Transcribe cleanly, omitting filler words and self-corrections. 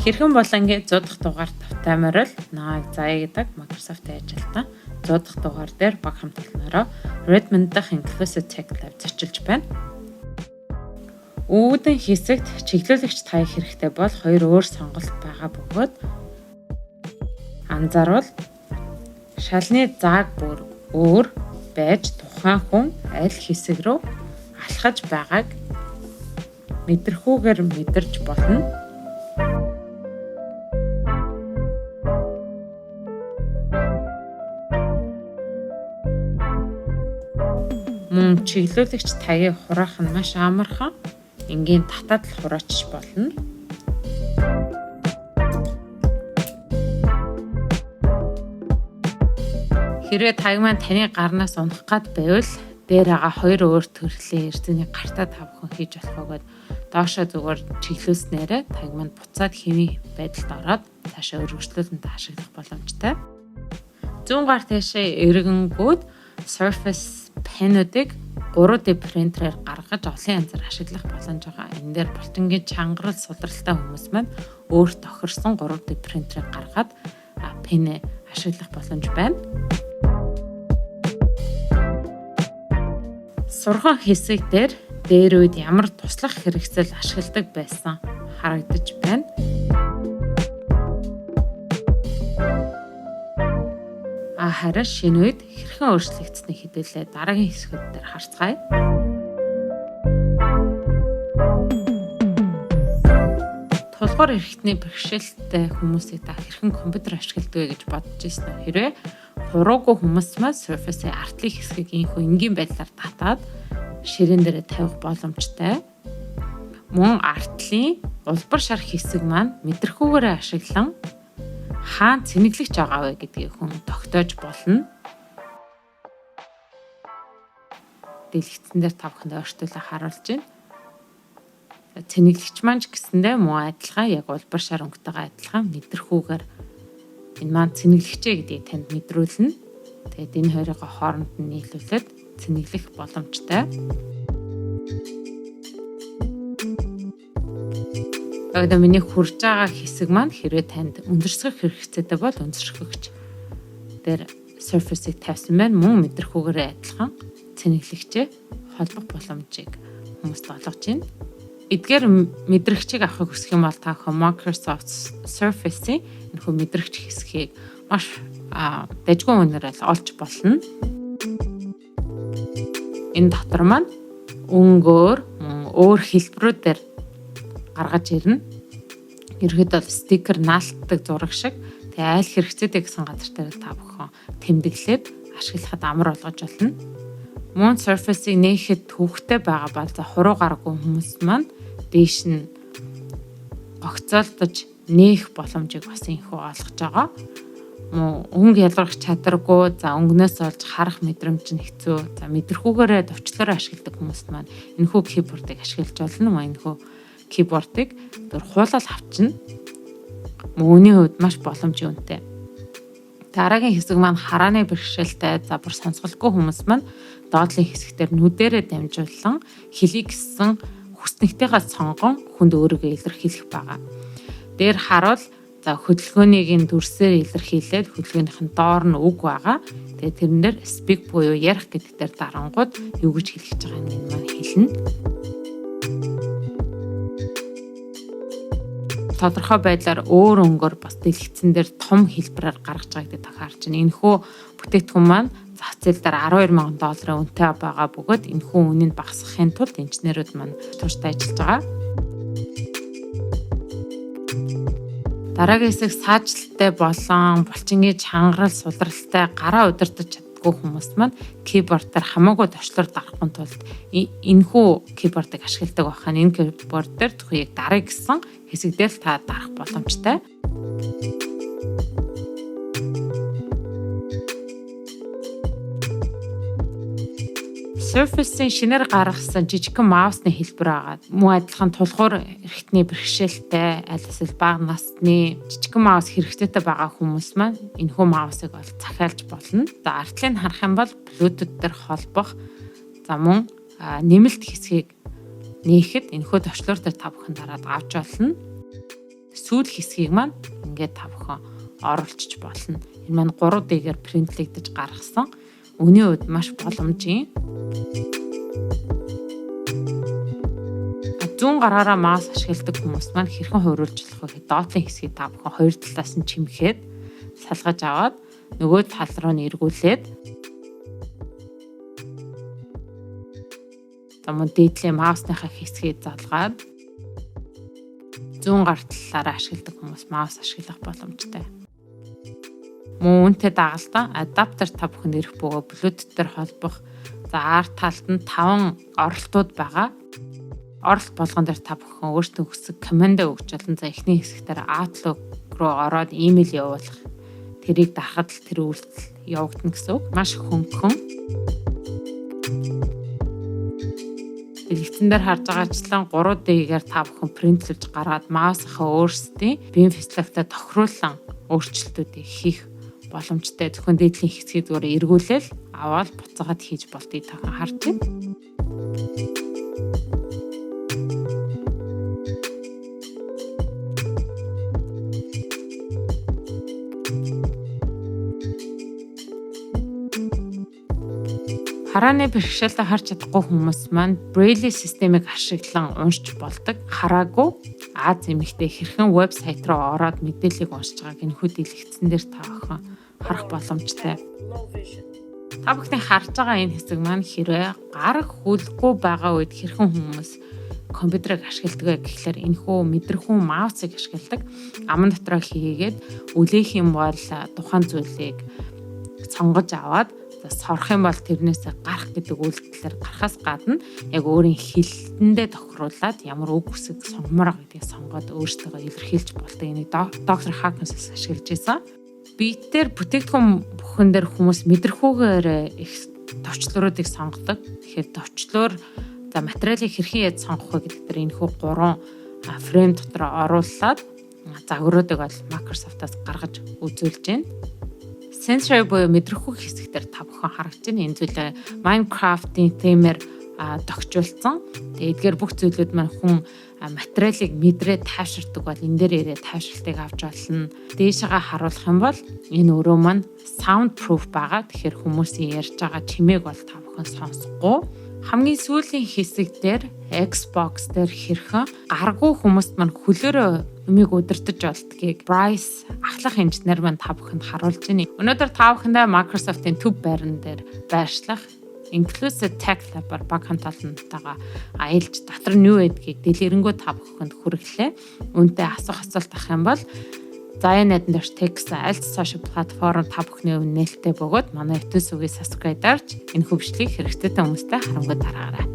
Хэрхэн бол ингээд 100 дахь дугаар тавтай морил нааг заяа гэдэг Microsoft-ийн ажилтан 100 дахь дугаар дээр баг хамтлагнаараа Redmond дахь Inclusive Tech Lab зочилж байна. Үүдэн хэсэгт чиглүүлэгч таах хэрэгтэй бол хоёр өөр сонголт байгаа бөгөөд анзаарвал шалны зааг бүр өөр байж тухайн хүн аль хэсэг рүү алхаж байгааг мэдрэхүүгээр мэдэрч болно. Мөн чиглүүлэгч таяг хураах нь маш амархан энгийн татаад л хураачиж болно. Хэрвээ таяг маань таны гарнаас унах гад байвал дээр байгаа хоёр өөр төрлийн эрдэнэ гартаа тавхан хийж болохоогоод доошоо зүгээр чиглүүлснээрээ таяг маань буцаад хэвийн байдалд ороод цаашаа өргөжлүүлэн ашиглах боломжтой. Зүүн гар тийшээ эргэнгүүд Surface Pen-уудыг 3D принтерээр гаргаж олон янзаар ашиглах боломж байгаа. Энэ дээр булчингийн чангарал судралтай хүмүүс маань өөр тохирсон 3D принтерийг гаргаад пенэ ашиглах боломж байна. Сургаан хэсэг дээр үед ямар туслах хэрэгцээл ашигладаг байсан харагдаж байна. Харин шинэ үед хэрхэн өөрчлөгдсөнийг хэдүүлээ дараагийн хэсгүүд дээр харцгаая. Тулгуур эрхтний бэрхшээлтэй хүмүүсийг та хэрхэн компьютер ашигладаг вэ гэж бодож ирсэн үү? Хэрвээ хуруугүй хүмүүс маань Surface-ийн артлын хэсгийг инхүү энгийн байдлаар татаад ширээн дээр тавих боломжтой. Мөн артлын улбар шар хэсэг маань мэдрэхүүгээрээ ашиглан хаан цэнэглэгч байгаа вэ гэдгийг хүн тогтоож болно. Дэлгэцэн дээр тавханд өөрчлөлтөө харуулж байна. Цэнэглэгч маань ч гэсэндээ муу адилхан яг улбар шар өнгөтэйгээ адилхан мэдрэхүүгээр энэ маань цэнэглэгчээ гэдгийг танд мэдрүүлнэ. Тэгээд энэ хоёрыг хооронд нь нийлүүлээд цэнэглэх боломжтой. Одоо миний хурж байгаа хэсэг маань хэрвээ танд өндөрсгөх хэрэгцээтэй бол өндөрсгөгч дээр Surface-ийг тавьсан байна. Мөн мэдрэхүүгээрээ адилхан цэнэглэгчээ холбох боломжийг хүмүүст олгож байна. Эдгээр мэдрэгчийг авахыг хүсэх юм бол та Microsoft Surface-ийн энэхүү мэдрэгч хэсгийг маш дайггүй үнээрээ олж болно. Энэ дотор маань өнгөөр өөр хэлбэрүүдээр гаргаж ирнэ. Ерхэд бол стикер наалтдаг зураг шиг тэгээ аль хэрэгцээтэй гэсэн газар дээр та бүхэн тэмдэглээд ашиглахад амар болгож болно. Мөн Surface-ийг нээхэд төвхтэй байгаа бол за хуруу гараагүй хүмүүс маань дээш нь огцолдож нээх боломжийг бас инхүү олгож байгаа. Мөн өнгө ялгарх чадваргүй за өнгнөөс олж харах мэдрэмж нь хэцүү. За мэдрэхүүгээрээ товчлоор ашигладаг хүмүүс маань энэхүү keyboard-ыг ашиглаж болно. Мөн энэхүү keyboard-ыг дөр хуулаад авчна. Мөний хувьд маш боломжийн үнэтэй. Дараагийн хэсэг маань харааны бэрхшээлтэй за бүр сонсголгүй хүмүүс маань доотлын хэсэгтэр нүдэрээ дамжуулан хэлийг гисэн хүснэгтэйгээ сонгон хүнд өөрийгөө илэрхийлэх байгаа. Дээр харуул за хөдөлгөөнийг нь дүрсээр илэрхийлээд хөдөлгөөнийх нь доор нь үг байгаа. Тэгээ тэрнээр speak буюу ярих гэдэг дээр дарангууд юу гэж хэлэх гэж байгааг нь маань хэлнэ. Тодорхой байдлаар өөр өнгөөр бас дэлгэцэн дээр том хэлбэрээр гаргаж байгаа гэдэг та харж байна. Энэхүү бүтээгдэхүүн маань зах зээл дээр $12,000 үнэтэй байгаа бөгөөд энэхүү үнийг багасгахын тулд инженерүүд маань тууштай ажиллаж байгаа. Дараагийн хэсэг саажилттай болон булчингийн чангарал судралтай гараа удирдах чаддаггүй хүмүүс маань keyboard-аар хамаагүй товчлоор дарахын тулд энэхүү keyboard-ыг ашигладаг байхаа. Энэ keyboard дээр зөвхөн яг дарыг гэсэн хэсэг дээр та дарах боломжтой. Surface-ийн шинээр гаргасан жижигхэн маусны хэлбэр байгаа. Мөн адилхан тулгуур эрхтний бэрхшээлтэй, аль эсвэл бага насны жижигхэн маус хэрэгтэйтэй байгаа хүмүүс маань энэхүү маусыг бол захиалж болно. За артлыг харах юм бол Bluetooth дээр холбох, за мөн нэмэлт хэсгийг нээхэд энэхүү товчлуур дээр та бүхэн дараад авч болно. Сүүл хэсгийг маань ингээд та бүхэн оруулчих болно. Энэ маань 3D-гээр принтлэгдэж гаргасан. Үүний үед маш боломжийн. Зүүн гараараа маус ашигладаг хүмүүс маань хэрхэн хойруулжлах вэ гэхэд доотлын хэсгийг та бүхэн хоёр талаас нь чимэхэд салгаж аваад нөгөө тал руу нь эргүүлээд мөн дээдлийн маусныхаа хэсгийг залгаад зүүн гар талаараа ашигладаг хүмүүс маус ашиглах боломжтой. Мөн үнэтэй дагалдаа адаптер та бүхэн ирэх бөгөө Bluetooth дээр холбох. За арт талд нь 5 оролтууд байгаа. Оролт болгон дээр та бүхэн өөртөө хүсэх команд өгч болно. За эхний хэсгээр Outlook руу ороод имэйл явуулах. Тэрийг дарахад л тэр үйлдэл явагдана гэсэн үг. Маш хөнгөн. Дэлгэцэн дээр харж байгаачлан 3D-гээр та бүхэн принтлж гаргаад маусынхаа өөрсдийн BIM физиологтой тохируулан өөрчлөлтүүдийг хийх боломжтой. Зөвхөн дээдлийн хэсгийг зүгээр эргүүлээл аваад буцаагаад хийж болтыг та харж байна. Харааны бэрхшээлтэй харж чадахгүй хүмүүс маань Braille системийг ашиглан уншиж болдог. Хараагүй Аз эмэгтэй хэрхэн вебсайт руу ороод мэдээллийг уншиж байгааг энэхүү дэлгэцэн дээр та бүхэн харах боломжтой. Та бүхний харж байгаа энэ хэсэг маань хэрвээ гарах хүлгүй байгаа үед хэрхэн хүмүүс компьютерыг ашигладаг вэ гэхлээр энэхүү мэдрэхүүн маусыг ашигладаг. Аман дотроо хийгээд үлээх юм бол тухайн зүйлийг сонгож аваад сорох юм бол тэрнээсээ гарах гэдэг үйлдэлээр гарахаас гадна яг өөрийн хэлтэндээ тохируулаад ямар үг хүсэж сонгомоор гэдгийг сонгоод өөртөө илэрхийлж болдог. Энийг доктор Хакинс ашиглаж байсан. Биетээр бүтээгдэхүүн бүхэн дээр хүмүүс мэдрэхүүгээр их товчлууруудыг сонгодог. Тэгэхээр товчлуур за материалыг хэрхэн яаж сонгох вэ гэдэг дээр энэхүү 3 фрейм дотор оруулаад загваруудыг бол Microsoft-аас гаргаж үзүүлж байна. Sensory буюу мэдрэхүй хэсгээр та бүхэн харагдаж байна. Энэ зүйлээ Minecraft-ийн theme-ээр тогтжуулсан. Тэгээд эдгээр бүх зүйлүүд маань хүн материалыг мэдрээд тайвширдаг бол энэ дээр ирээд тайвшралтыг авч болно. Дээшээгээ харуулах юм бол энэ өөрөө маань soundproof байгаа. Тэгэхээр хүмүүсийн ярьж байгаа чимээг бол та бүхэн сонсохгүй. Хамгийн сүүлийн хэсэг дээр Xbox дээр хэрхэн гаргүй хүмүүст маань хөлөөрөө юмыг удирдах болдгийг Bryce ахлах инженер маань та бүхэнд харуулж байна. Өнөөдөр та бүхэндээ Microsoft-ийн төв байран дээр байршлах Inclusive Tech Lab-аар баг хамталтайгаа аялж дотор нь юу байдгийг дэлгэрэнгүй та бүхэнд хүргэлээ. Үүнтэй асуух асуулт ах юм бол Zayan@Text аль сошиал платформ та бүхний өмнө нээлттэй бөгөөд манай YouTube сүгийг subscribe дарж энэ хөвшлийг хэрэгтэй хүмүүстээ харамгад дараагаарай.